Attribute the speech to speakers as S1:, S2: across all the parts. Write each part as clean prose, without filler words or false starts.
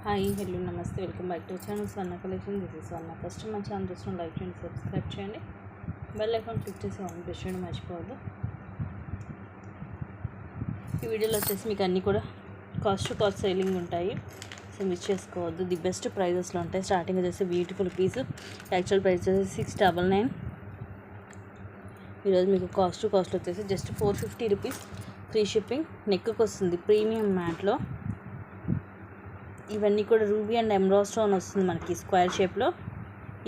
S1: Hi hello నమస్తే welcome back to channel Swarna collection. This is Swarna. First మన channel చూసిన like చేయండి, subscribe చేయండి, బెల్ ఐకాన్ క్లిక్ చేసి ఆన్ ప్రెస్ చేయడం మర్చిపోవద్దు. ఈ వీడియోలో వచ్చేసి మీకు అన్నీ కూడా కాస్ట్ టు కాస్ట్ సేలింగ్ ఉంటాయి, సో మిస్ చేసుకోవద్దు. ది బెస్ట్ ప్రైజెస్లో ఉంటాయి. స్టార్టింగ్ వచ్చేసి బ్యూటిఫుల్ పీస్, యాక్చువల్ ప్రైస్ వచ్చేసి 699. ఈరోజు మీకు కాస్ట్ టు కాస్ట్ వచ్చేసి జస్ట్ 450 రూపీస్ ఫ్రీ షిప్పింగ్. నెక్కి వస్తుంది ప్రీమియం మ్యాట్లో. ఇవన్నీ కూడా రూబీ అండ్ ఎమరాల్డ్ స్టోన్ వస్తుంది మనకి స్క్వేర్ షేప్లో.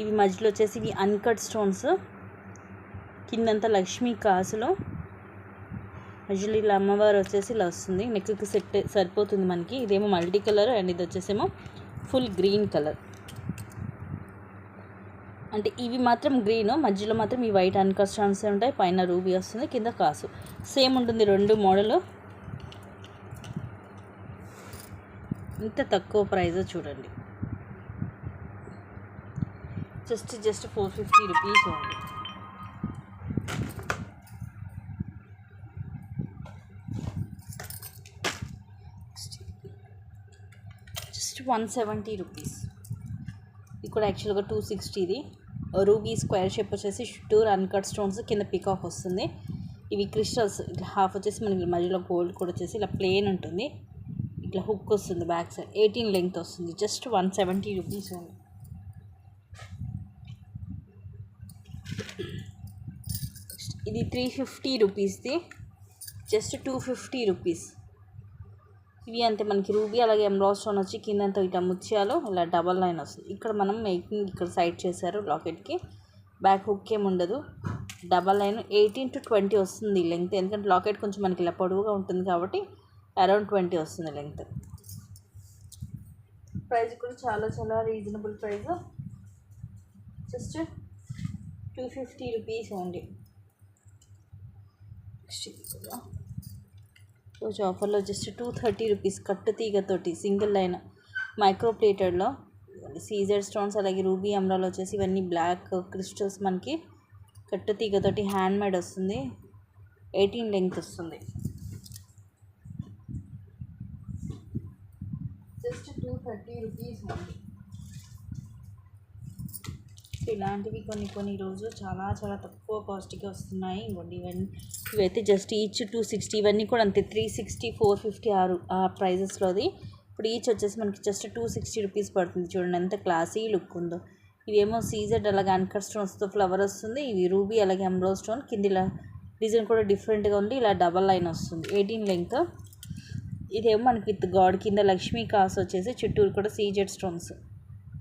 S1: ఇవి మధ్యలో వచ్చేసి ఇవి అన్కట్ స్టోన్స్, కిందంతా లక్ష్మీ కాసులో మధ్యలో ఇలా అమ్మవారు వచ్చేసి ఇలా వస్తుంది. నెక్కి సెట్ సరిపోతుంది మనకి. ఇదేమో మల్టీ కలర్ అండ్ ఇది వచ్చేసేమో ఫుల్ గ్రీన్ కలర్. అంటే ఇవి మాత్రం గ్రీన్, మధ్యలో మాత్రం ఈ వైట్ అన్కట్ స్టోన్స్ ఉంటాయి. పైన రూబీ వస్తుంది, కింద కాసు సేమ్ ఉంటుంది. రెండు మోడల్. ఇంత తక్కువ ప్రైస్ చూడండి, just 450 rupees only. Just 170 rupees. ఇది కూడా యాక్చువల్గా 260. ఇది రూబీ స్క్వేర్ షేప్ వచ్చేసి చుట్టూరు అన్కట్ స్టోన్స్, కింద పికాక్ వస్తుంది. ఇవి క్రిస్టల్స్. ఇట్లా హాఫ్ వచ్చేసి మనకి మధ్యలో గోల్డ్ కూడా వచ్చేసి ఇలా ప్లెయిన్ ఉంటుంది. ఇట్లా హుక్ వస్తుంది, బ్యాక్ సైడ్ 18 లెంగ్త్ వస్తుంది. Just 170 rupees only. ఇది 350 రూపీస్ది, జస్ట్ 250 రూపీస్. ఇవి అంతే మనకి రూబీ అలాగే ఎమరాల్డ్ స్టోన్ వచ్చి కిందంతా ఇట్లా ముత్యాలు ఇలా డబల్ లైన్ వస్తుంది. ఇక్కడ మనం మేకింగ్ ఇక్కడ సైడ్ చేశారు లాకెట్కి. బ్యాక్ హుక్ ఏమి ఉండదు, డబల్ లైన్ 18 to 20 వస్తుంది లెంగ్త్. ఎందుకంటే లాకెట్ కొంచెం మనకి ఇలా పొడవుగా ఉంటుంది కాబట్టి అరౌండ్ 20 వస్తుంది లెంగ్త్. ప్రైస్ కూడా చాలా reasonable price, just 250 rupees only. రోజు ఆఫర్లో జస్ట్ 230 రూపీస్ కట్టు తీగతోటి సింగిల్ లైన్ మైక్రో ప్లేటెడ్లో సీజర్ స్టోన్స్ అలాగే రూబీ ఎమరాల్డ్ వచ్చేసి ఇవన్నీ బ్లాక్ క్రిస్టల్స్ మనకి కట్టు తీగతోటి హ్యాండ్ మేడ్ వస్తుంది. 18 లెంగ్త్ వస్తుంది. Just 230 rupees only. ఇలాంటివి కొన్ని రోజు చాలా తక్కువ కాస్ట్కి వస్తున్నాయి. ఇంకోండి ఇవైతే జస్ట్ ఈచ్ 260. ఇవన్నీ కూడా అంతే 360, 450 ఆ ప్రైజెస్లోది. ఇప్పుడు ఈచ్ వచ్చేసి మనకి జస్ట్ 260 రూపీస్ పడుతుంది. చూడండి ఎంత క్లాసీ లుక్ ఉందో. ఇవేమో సీజెడ్ అలాగే అన్కట్ స్టోన్స్తో ఫ్లవర్ వస్తుంది. ఇవి రూబీ అలాగే ఎమరాల్డ్ స్టోన్, కింద ఇలా డిజైన్ కూడా డిఫరెంట్గా ఉంది. ఇలా డబల్ లైన్ వస్తుంది, 18 లెంగ్త్. ఇదేమో మనకి విత్ గాడ్, కింద లక్ష్మీ కాసు వచ్చేసి చుట్టూరు కూడా సీజెడ్ స్టోన్స్,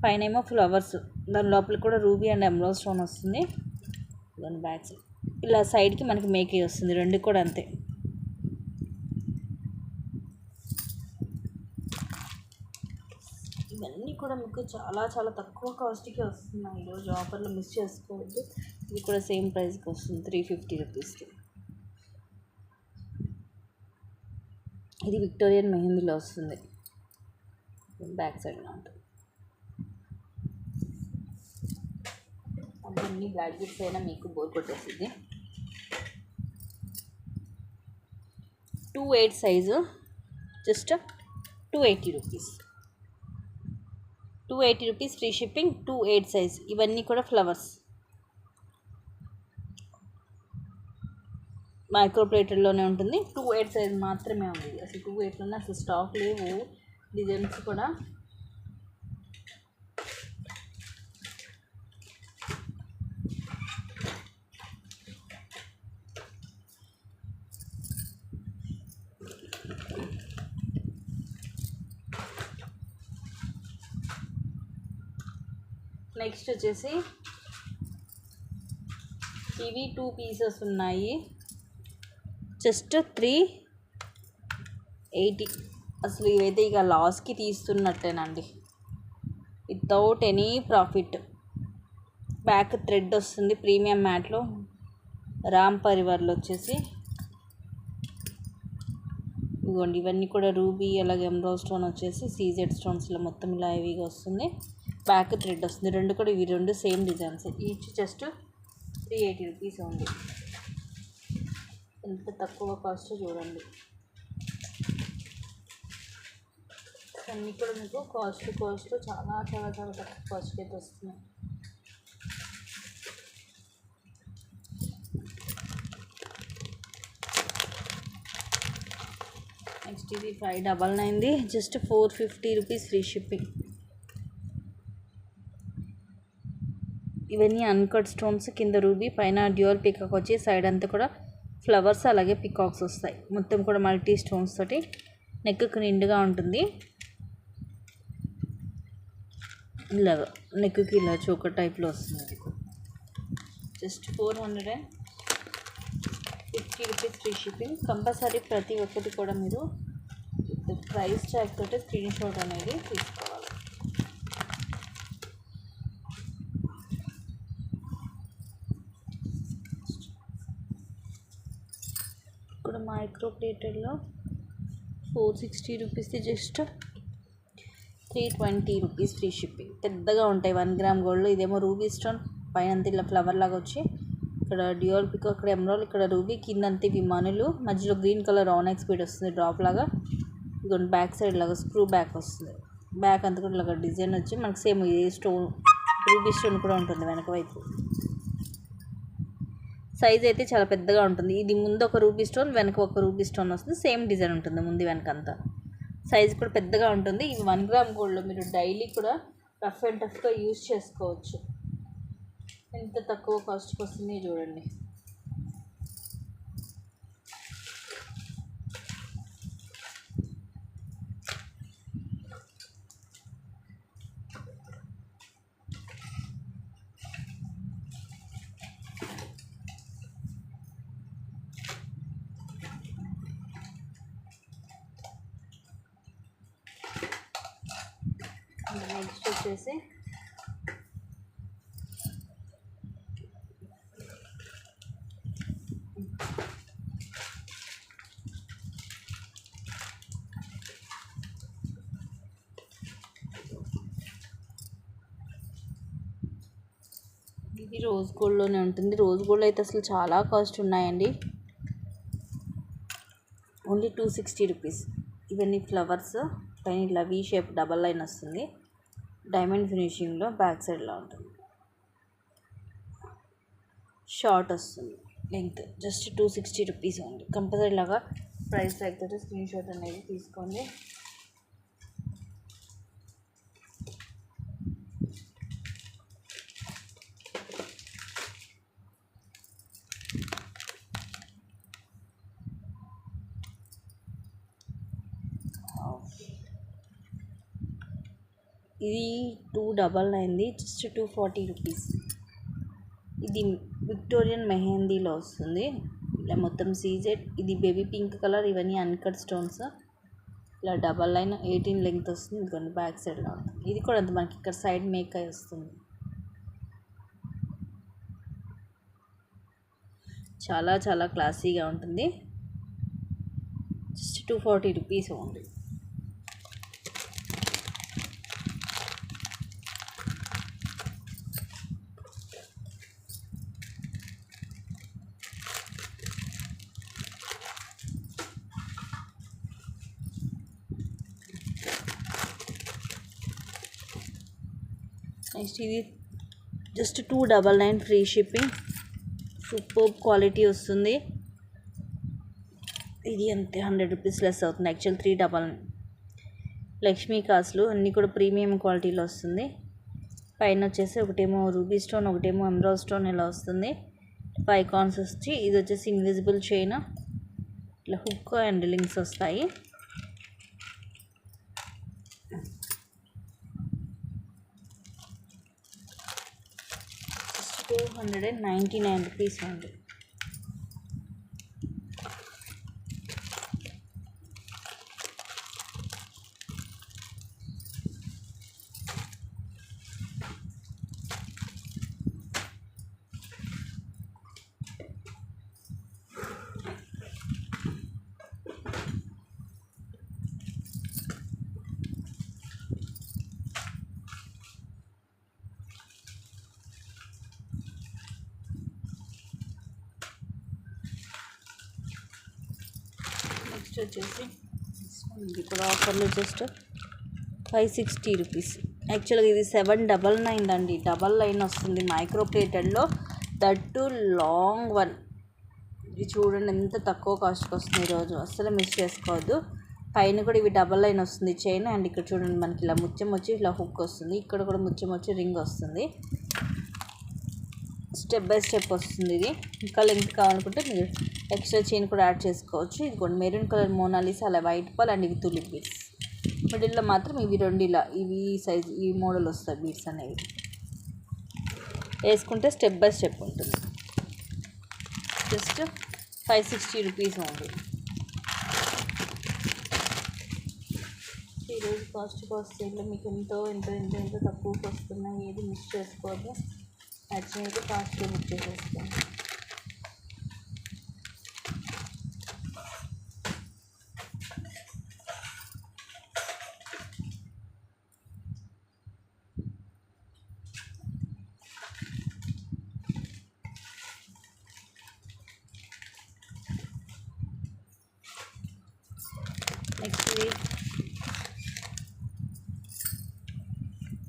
S1: పైన ఏమో ఫ్లవర్స్, దాని లోపల కూడా రూబీ అండ్ ఎమరాల్డ్ స్టోన్ వస్తుంది. దాని బ్యాక్ సైడ్ ఇలా సైడ్కి మనకి మేకే వస్తుంది. రెండు కూడా అంతే. ఇవన్నీ కూడా మీకు చాలా తక్కువ కాస్ట్కి వస్తున్నాయి. ఈరోజు ఆఫర్లో మిస్ చేసుకోవద్దు. ఇది కూడా సేమ్ ప్రైస్కి వస్తుంది, 350 రూపీస్కి. ఇది విక్టోరియన్ మెహందీలో వస్తుంది, బ్యాక్ సైడ్ ఉంటుంది. అన్నీ బ్లాక్ బీడ్స్ అయినా మీకు బోర్ కొట్టేస్తుంది. 2/8 size, just 280 rupees. 280 rupees free shipping. 2/8 size. ఇవన్నీ కూడా ఫ్లవర్స్ మైక్రో ప్లేటెడ్లోనే ఉంటుంది. 2/8 సైజ్ మాత్రమే ఉంది. అసలు 2/8లోనే అసలు స్టాక్ లేవు డిజైన్స్ కూడా. నెక్స్ట్ వచ్చేసి ఇవి 2 పీసెస్ ఉన్నాయి, జస్ట్ 380. అసలు ఇవైతే ఇక లాస్కి తీస్తున్నట్టేనండి, without any profit. Back thread వస్తుంది ప్రీమియం మ్యాట్లో. రామ్ పరివార్లో వచ్చేసి ఇదిగోండి. ఇవన్నీ కూడా రూబీ అలాగే ఎమరాల్డ్ స్టోన్ వచ్చేసి సీజెడ్ స్టోన్స్లో మొత్తం ఇలా హెవీగా వస్తుంది. బ్యాక్ థ్రెడ్ వస్తుంది. రెండు కూడా ఇవి రెండు same designs. Each just 380 rupees only. ఎంత తక్కువ కాస్ట్ చూడండి. అన్నీ కూడా మీకు కాస్ట్ చాలా చాలా చాలా తక్కువ కాస్ట్కి అయితే వస్తున్నాయి. నెక్స్ట్ ఇది 599ది, జస్ట్ 450 రూపీస్ ఫ్రీ షిప్పింగ్. ఇవన్నీ అన్కట్ స్టోన్స్, కింద రూబీ, పైన డ్యూయల్ పికాక్ వచ్చి సైడ్ అంతా కూడా ఫ్లవర్స్ అలాగే పికాక్స్ వస్తాయి. మొత్తం కూడా మల్టీ స్టోన్స్ తోటి నెక్కు నిండుగా ఉంటుంది. ఇలా నెక్కి ఇలా చోకర్ టైప్లో వస్తుంది. అది just 450 rupees free shipping. Compulsory ప్రతి ఒక్కటి కూడా మీరు ప్రైస్ ట్యాగ్ తోటి స్క్రీన్ షాట్ అనేది తీసుకోవాలి. ఇక్కడ మైక్రో ప్లేటెడ్లో 460 రూపీస్ది జస్ట్ 320 రూపీస్ ఫ్రీ షిప్పింగ్. పెద్దగా ఉంటాయి 1 గ్రామ్ గోల్డ్లో. ఇదేమో రూబీ స్టోన్, పైన అంతా ఇలా ఫ్లవర్ లాగా వచ్చి ఇక్కడ డ్యూయల్ పిక్, అక్కడ ఎమరాల్డ్, ఇక్కడ రూబీ, కింద అంతా ఇవి మనులు, మధ్యలో గ్రీన్ కలర్ ఆనెక్స్ బీడ్ వస్తుంది డ్రాప్ లాగా. ఇదిగోండి బ్యాక్ సైడ్ లాగా స్క్రూ బ్యాక్ వస్తుంది. బ్యాక్ అంతా కూడా ఇలాగ డిజైన్ వచ్చి మనకు సేమ్ ఏ స్టోన్ రూబీ స్టోన్ కూడా ఉంటుంది వెనక వైపు. సైజ్ అయితే చాలా పెద్దగా ఉంటుంది. ఇది ముందు ఒక రూబీ స్టోన్, వెనక ఒక రూబీ స్టోన్ వస్తుంది. సేమ్ డిజైన్ ఉంటుంది ముందు వెనక అంతా. సైజ్ కూడా పెద్దగా ఉంటుంది. ఇవి 1 గ్రామ్ గోల్డ్లో మీరు డైలీ కూడా రఫ్ అండ్ టఫ్గా యూజ్ చేసుకోవచ్చు. ఎంత తక్కువ కాస్ట్కి వస్తుంది చూడండి. నెక్స్ట్ వచ్చేసి ఇది రోజ్ గోల్డ్లోనే ఉంటుంది. రోజ్ గోల్డ్ అయితే అసలు చాలా కాస్ట్ ఉన్నాయండి. Only 260 rupees. ఇవన్నీ ఫ్లవర్స్, పైన ఇలా వీ షేప్ డబల్ లైన్ వస్తుంది. డైమండ్ ఫినిషింగ్లో బ్యాక్ సైడ్లో ఉంటుంది. షార్ట్ వస్తుంది లెంగ్త్. జస్ట్ 260 రూపీస్ ఉంది. కంపల్సరీ లాగా ప్రైస్ ట్యాగ్ తోటి స్క్రీన్ షాట్ అనేది తీసుకోండి. ఇది 299ది జస్ట్ 240 రూపీస్. ఇది విక్టోరియన్ మెహందీలో వస్తుంది. ఇలా మొత్తం సీజెడ్. ఇది బేబీ పింక్ కలర్. ఇవన్నీ అన్కట్ స్టోన్స్. ఇలా డబల్ లైన్ 18 లెంగ్త్ వస్తుంది. ఇదిగోండి బ్యాక్ సైడ్లో ఉంటుంది. ఇది కూడా అంత మనకి ఇక్కడ సైడ్ మేక్ అయి వస్తుంది. చాలా చాలా క్లాసీగా ఉంటుంది. Just 240 rupees only. నెక్స్ట్ ఇది just 299 free shipping. Super quality వస్తుంది. ఇది అంతే 100 రూపీస్ లెస్ అవుతుంది. యాక్చువల్ 399. లక్ష్మీ కాసులు అన్నీ కూడా ప్రీమియం క్వాలిటీలో వస్తుంది. పైన వచ్చేసి ఒకటేమో రూబీ స్టోన్, ఒకటేమో ఎమరాల్డ్ స్టోన్ ఇలా వస్తుంది. 5 కాయిన్స్ వచ్చి, ఇది వచ్చేసి ఇన్విజిబుల్ చైన్. ఇట్లా హుక్ అండ్ లింక్స్ వస్తాయి. జస్ట్ 299 రూపీస్ ఉంది. నెక్స్ట్ వచ్చేసి ఇది కూడా ఆఫర్లో జస్ట్ 560 రూపీస్. యాక్చువల్గా ఇది 799 అండి. డబల్ లైన్ వస్తుంది మైక్రో ప్లేటెడ్లో, దట్టు లాంగ్ వన్. ఇది చూడండి ఎంత తక్కువ కాస్ట్కి వస్తుంది ఈరోజు, అస్సలు మిస్ చేసుకోవద్దు. పైన కూడా ఇవి డబల్ లైన్ వస్తుంది చైన్. అండ్ ఇక్కడ చూడండి మనకి ఇలా ముత్యం వచ్చి ఇలా హుక్ వస్తుంది, ఇక్కడ కూడా ముత్యం వచ్చి రింగ్ వస్తుంది. స్టెప్ బై స్టెప్ వస్తుంది ఇది. ఇంకా లెంగ్త్ కావాలనుకుంటే మీరు ఎక్స్ట్రా చైన్ కూడా యాడ్ చేసుకోవచ్చు. ఇది కూడా మెరూన్ కలర్ మోనాలిసా, అలా వైట్ పాల్ అండ్ ఇవి తులిప్ బీడ్స్. మిడిల్లో మాత్రం ఇవి రెండు ఇలా ఇవి సైజ్ ఈ మోడల్ వస్తాయి బీడ్స్ అనేవి. వేసుకుంటే స్టెప్ బై స్టెప్ ఉంటుంది. Just 560 rupees only. ఈరోజు కాస్ట్ సేల్లో మీకు ఎంతో తక్కువకి వస్తున్నాయి. ఏది మిస్ చేసుకోవద్దు. నచ్చినైతే కాస్ట్గా బుక్ చేసేసుకోండి. నెక్స్ట్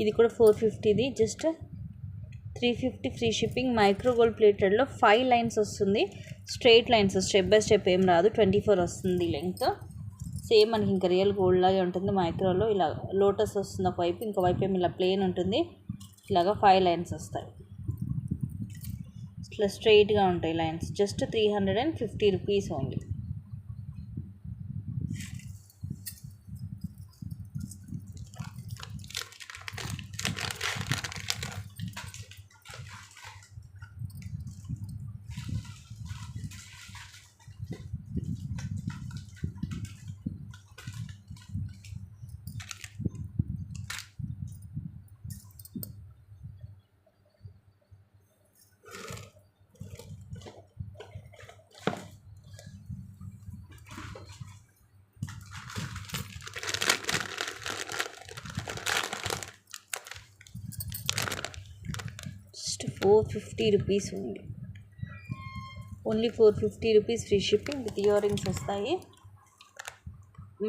S1: ఇది కూడా 450ది, just 350 free shipping. Micro gold ప్లేటెడ్లో 5 లైన్స్ వస్తుంది. Straight lines, step by step ఏం రాదు. 24 వస్తుంది లెంగ్త్. సేమ్ మనకి ఇంకా రియల్ గోల్డ్ లాగే ఉంటుంది. మైక్రోలో ఇలా లోటస్ వస్తుంది ఒకవైపు, ఇంకో వైపు ఏమి ఇలా ప్లెయిన్ ఉంటుంది. ఇలాగా 5 లైన్స్ వస్తాయి. ఇట్లా స్ట్రైట్గా ఉంటాయి lines. Just 350 rupees only. Just 450 rupees ఉంది. Only 450 rupees free shipping with earrings వస్తాయి.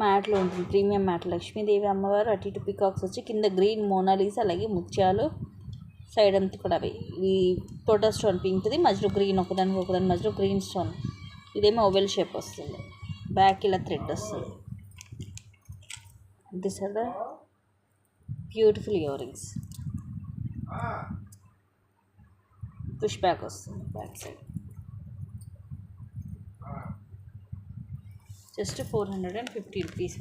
S1: మ్యాట్లో ఉంటుంది, ప్రీమియం మ్యాట్. లక్ష్మీదేవి అమ్మవారు, అటు ఇటు పికాక్స్ వచ్చి, కింద గ్రీన్ మోనాలిసా, అలాగే ముత్యాలు. సైడ్ అంతా కూడా అవి ఈ టోటల్ స్టోన్ పింక్ది, మధ్యలో గ్రీన్, ఒకదాని మధ్యలో గ్రీన్ స్టోన్. ఇదేమో ఓవెల్ షేప్ వస్తుంది. బ్యాక్ ఇలా థ్రెడ్ వస్తుంది. This are the beautiful earrings. Push back వస్తుంది back side. Just 450 rupees.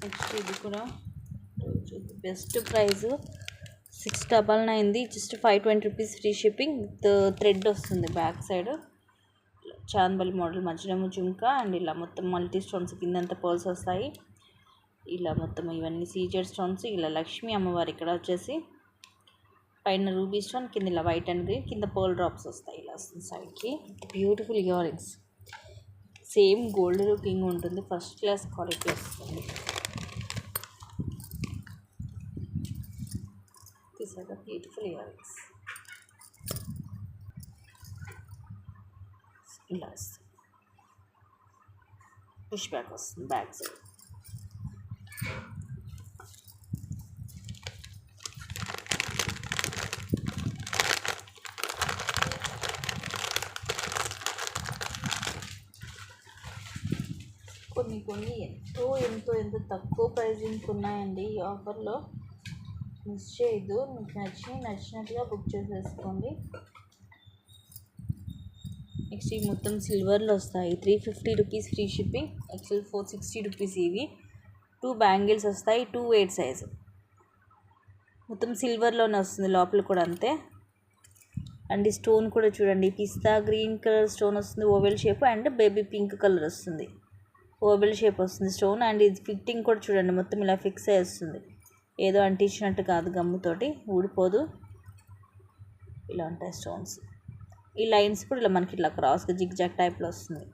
S1: Next ఇది కూడా బెస్ట్ ప్రైస్ 699ది, just 520 rupees free shipping with thread వస్తుంది బ్యాక్ సైడ్. చాందబలి మోడల్, మధ్యలో జుంకా అండ్ ఇలా మొత్తం మల్టీ స్టోన్స్, కిందంతా పర్ల్స్ వస్తాయి. ఇలా మొత్తం ఇవన్నీ సీజెడ్ స్టోన్స్. ఇలా లక్ష్మీ అమ్మవారు ఇక్కడ వచ్చేసి పైన రూబీ స్టోన్, కింద ఇలా వైట్ అండ్ గ్రీన్, కింద పర్ల్ డ్రాప్స్ వస్తాయి ఇలా వస్తుంది సైడ్కి. Beautiful ear rings. Same gold looking ఉంటుంది, ఫస్ట్ క్లాస్ క్వాలిటీ వస్తుంది. These are the beautiful earrings. ఇలా వస్తుంది. పుష్ బ్యాక్ వస్తుంది బ్యాక్ సైడ్. కొన్ని ఎంతో తక్కువ ప్రైజింగ్ ఉన్నాయండి ఈ ఆఫర్లో. మిస్ చేయొద్దు. మీకు నచ్చినట్టుగా బుక్ చేసేసుకోండి. నెక్స్ట్ ఇవి మొత్తం సిల్వర్లో వస్తాయి. 350 rupees free shipping. Actual 460 rupees ఇవి. 2 బ్యాంగిల్స్ వస్తాయి, 2 8 సైజు. మొత్తం సిల్వర్లోనే వస్తుంది, లోపల కూడా అంతే. అండ్ ఈ స్టోన్ కూడా చూడండి, పిస్తా గ్రీన్ కలర్ స్టోన్ వస్తుంది, oval shape and baby pink colour వస్తుంది. ఓవెల్ షేప్ వస్తుంది స్టోన్. అండ్ ఇది ఫిట్టింగ్ కూడా చూడండి, మొత్తం ఇలా ఫిక్స్ అయ్యి వస్తుంది. ఏదో అంటించినట్టు కాదు, గమ్ముతోటి ఊడిపోదు. ఇలా ఉంటాయి స్టోన్స్. ఈ లైన్స్ కూడా ఇలా మనకి ఇట్లా క్రాస్గా జిగ్ జాగ్ టైప్లో వస్తుంది.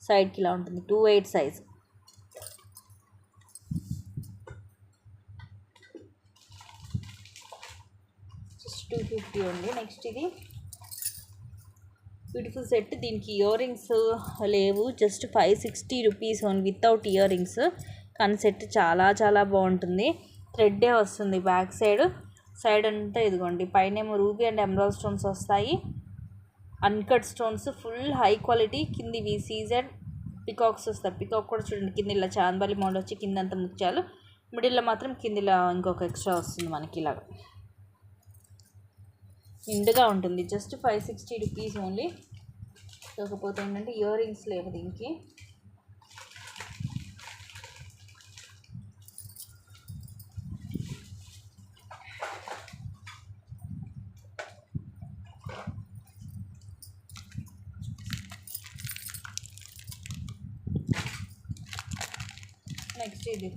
S1: సైడ్కి ఇలా ఉంటుంది 28 సైజ్. జస్ట్ 250 ఉంది. నెక్స్ట్ ఇది బ్యూటిఫుల్ సెట్. దీనికి ఇయర్ రింగ్స్ లేవు, just 560 rupees only without ear rings. కానీ సెట్ చాలా చాలా బాగుంటుంది. థ్రెడ్డే వస్తుంది బ్యాక్ సైడ్ అంతా. ఇదిగోండి పైనేమో రూబీ అండ్ ఎమరాల్డ్ స్టోన్స్ వస్తాయి, uncut stones, full high quality. కిందివి సీజెడ్ పికాక్స్ వస్తాయి. పికాక్ కూడా చూడండి కింద ఇలా చాందబాలి మోడల్ వచ్చి కింద అంతా ముత్యాలు, మిడిల్లో మాత్రం కిందిలా ఇంకొక ఎక్స్ట్రా వస్తుంది మనకి ఇలాగ. నిండుగా ఉంటుంది. Just 560 rupees only. కాకపోతే ఏంటంటే ఇయర్ రింగ్స్ లేవు దీనికి. నెక్స్ట్ ఇది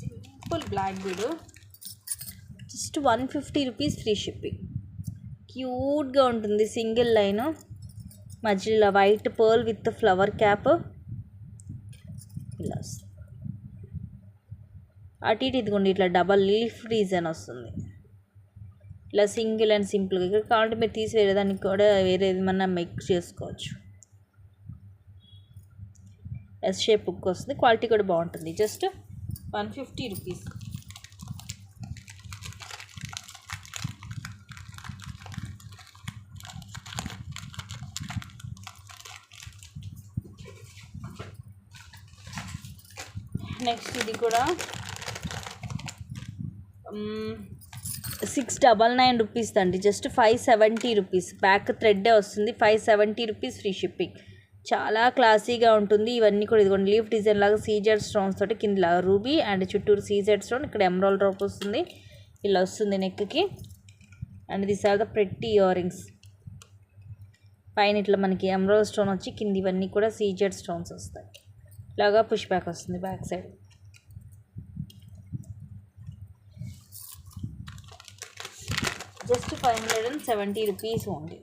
S1: simple black bead, just 150 rupees free shipping. క్యూట్గా ఉంటుంది. సింగిల్ లైన్ మధ్యలో white pearl with flower cap ఇలా వస్తుంది. అటు ఇటు ఇదిగోండి ఇట్లా డబల్ లీఫ్ డిజైన్ వస్తుంది. ఇలా సింగిల్ అండ్ సింపుల్గా. ఇక్కడ కావాలంటే మీరు తీసి వేరే దానికి కూడా వేరే ఏమన్నా మిక్స్ చేసుకోవచ్చు. ఎస్ షేప్ బుక్ వస్తుంది. క్వాలిటీ కూడా బాగుంటుంది. Just 150 rupees. నెక్స్ట్ ఇది కూడా 699 రూపీస్ అండి. Just 570 rupees. బ్యాక్ థ్రెడ్డే వస్తుంది. 570 రూపీస్ ఫ్రీ షిప్పింగ్. చాలా క్లాసీగా ఉంటుంది. ఇవన్నీ కూడా ఇదిగోండి లీఫ్ డిజైన్ లాగా సీజెడ్ స్టోన్స్ తోటి కింద రూబీ అండ్ చుట్టూరు సీజెడ్ స్టోన్, ఇక్కడ ఎమరాల్డ్ డ్రాప్ వస్తుంది. ఇలా వస్తుంది నెక్కి. And this are the pretty earrings. పైన ఇట్లా మనకి ఎమరాల్డ్ స్టోన్ వచ్చి కింద ఇవన్నీ కూడా సీజెడ్ స్టోన్స్ వస్తాయి. ఇలాగా పుష్ బ్యాక్ వస్తుంది back side. Just 570 rupees only.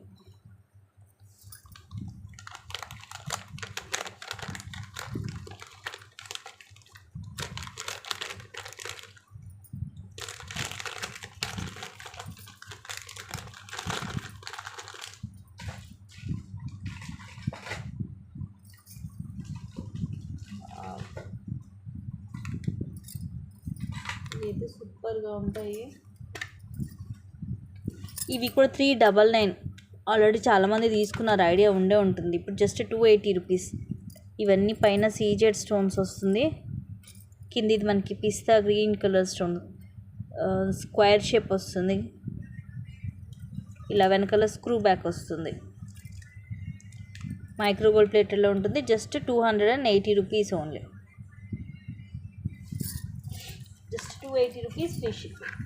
S1: ఇదైతే సూపర్గా ఉంటాయి. ఇవి కూడా 399. ఆల్రెడీ చాలామంది తీసుకున్నారు, ఐడియా ఉండే ఉంటుంది. ఇప్పుడు జస్ట్ 280 రూపీస్. ఇవన్నీ పైన సీజెడ్ స్టోన్స్ వస్తుంది. కింద ఇది మనకి పిస్తా green colour stone square shape వస్తుంది. ఇలా వెనకాల స్క్రూ బ్యాక్ వస్తుంది. మైక్రో గోల్డ్ ప్లేటెడ్లో ఉంటుంది. Just 280 rupees only. Just 280 rupees free shipping.